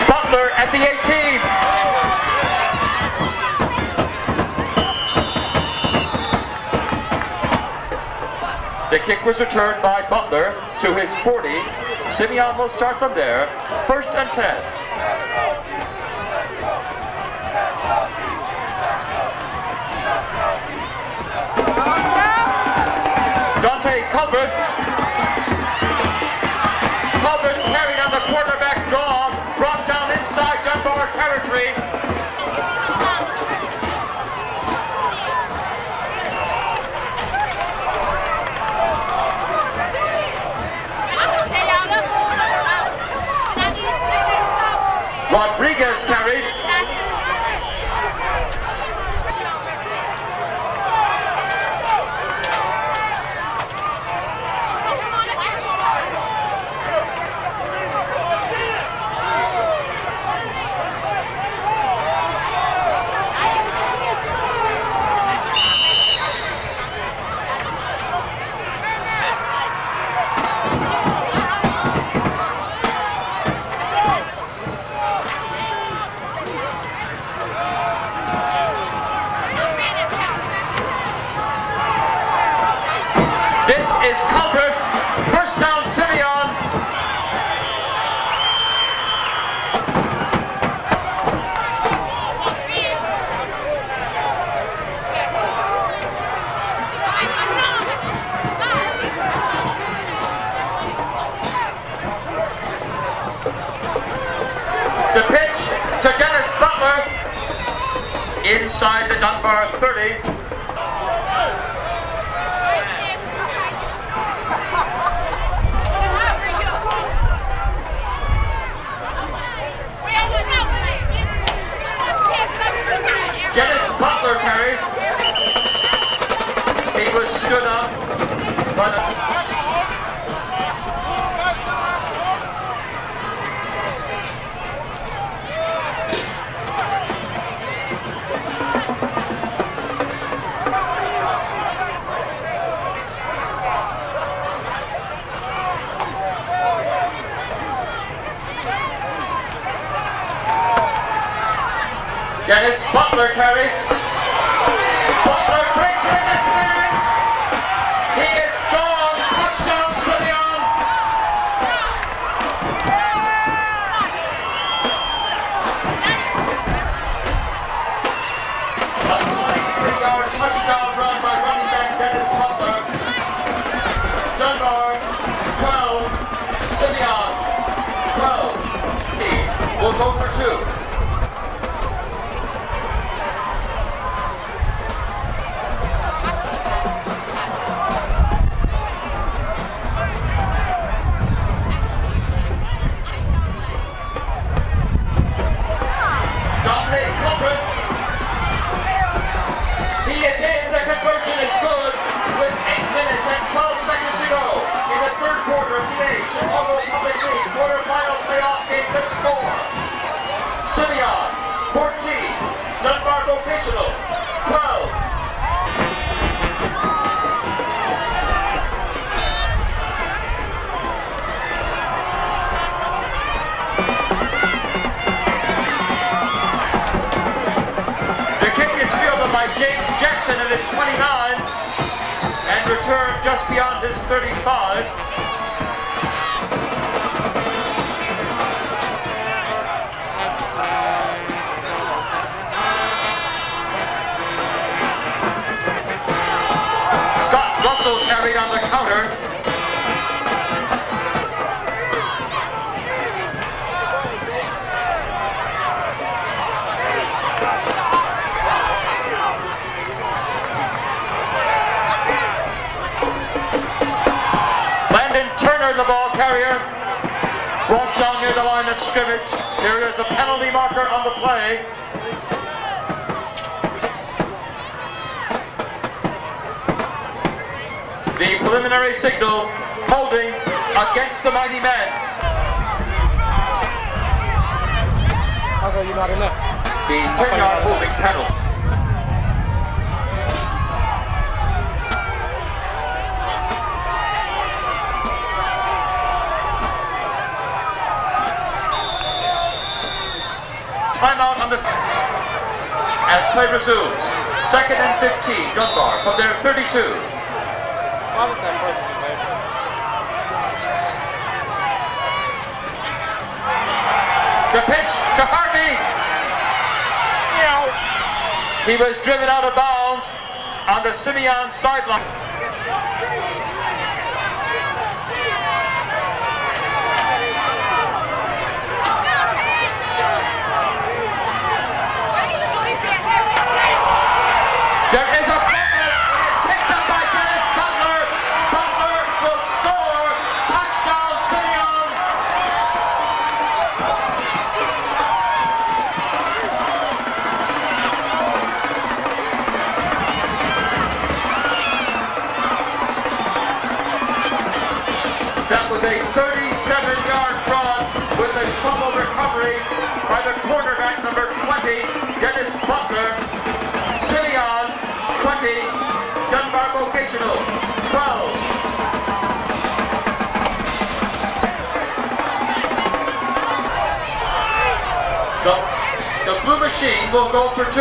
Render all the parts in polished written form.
Butler at the 18. The kick was returned by Butler to his 40. SIMEON will start from there. 1st and 10. Culbert carried on the quarterback draw, brought down inside Dunbar territory. Rodriguez carried. Is Culbert. 1st down, SIMEON. The pitch to Dennis Butler inside the Dunbar 30. Dennis Butler carries. He was stood up by the... Dennis Butler carries. Butler breaks it in. He is gone. Touchdown, SIMEON. A 23-yard touchdown run by running back Dennis Butler. Dunbar 12, SIMEON 12. We'll go for 2. Chicago Public League quarterfinal playoff game to score. SIMEON 14, Dunbar Vocational 12. The kick is fielded by James Jackson at his 29 and returned just beyond his 35. Russell carried on the counter. Landon Turner, the ball carrier, brought down near the line of scrimmage. There is a penalty marker on the play. The preliminary signal holding against the mighty men. How are you not enough? the 10-yard holding penalty. Timeout on the as play resumes. 2nd and 15, Dunbar from their 32. The pitch to Harvey. He was driven out of bounds on the SIMEON sideline. There is a fumble. Picked up by Dennis Butler. Butler will score. Touchdown, SIMEON. That was a 37-yard run with a fumble recovery by the quarterback, number 20, Dennis Butler. SIMEON 20, Dunbar Vocational 12. The blue machine will go for 2.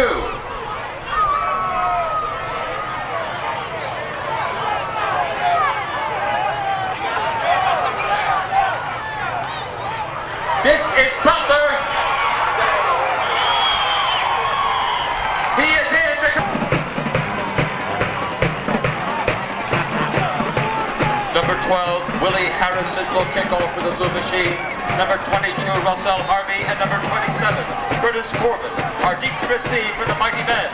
This is Butler. He is in the... Number 12, Willie Harrison will kick off for the blue machine. Number 22, Russell Harvey, and number 27, Curtis Corbin are deep to receive for the mighty men.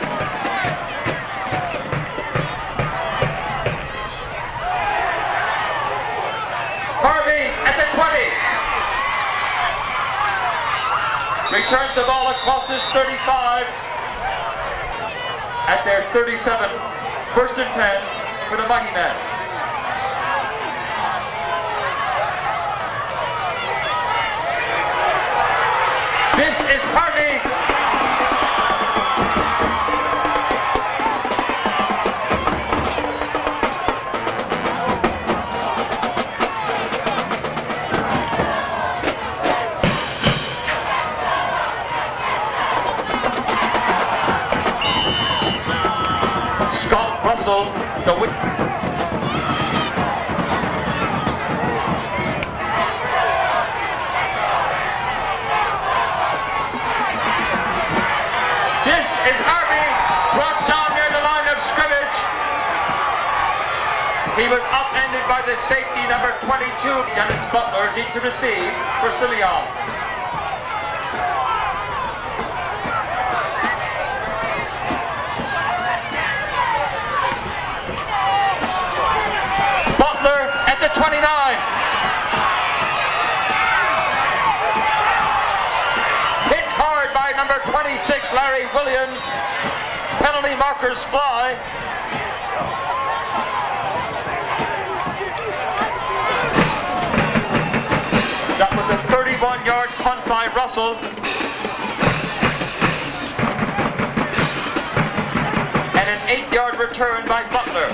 Harvey at the 20. Returns the ball across his 35 at their 37. 1st and 10 for the mighty men. This is Harvey. Russell, the win. This is Harvey, brought down near the line of scrimmage. He was upended by the safety, number 22, Dennis Butler, deep to receive for SIMEON. At the 29. Hit hard by number 26, Larry Williams. Penalty markers fly. That was a 31-yard punt by Russell. And an 8-yard return by Butler.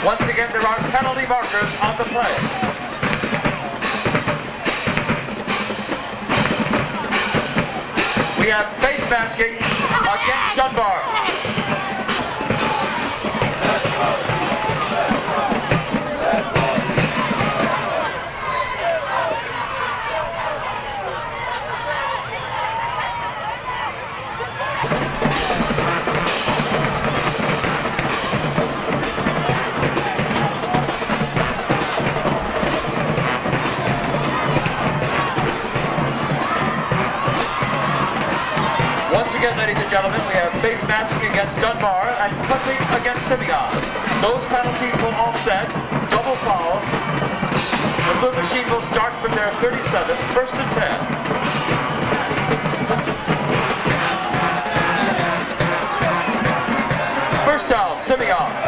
Once again, there are penalty markers on the play. We have face masking against Dunbar. Once again, ladies and gentlemen, we have face masking against Dunbar and punting against SIMEON. Those penalties will offset, double foul. The blue machine will start from their 37, 1st and 10. First down, SIMEON.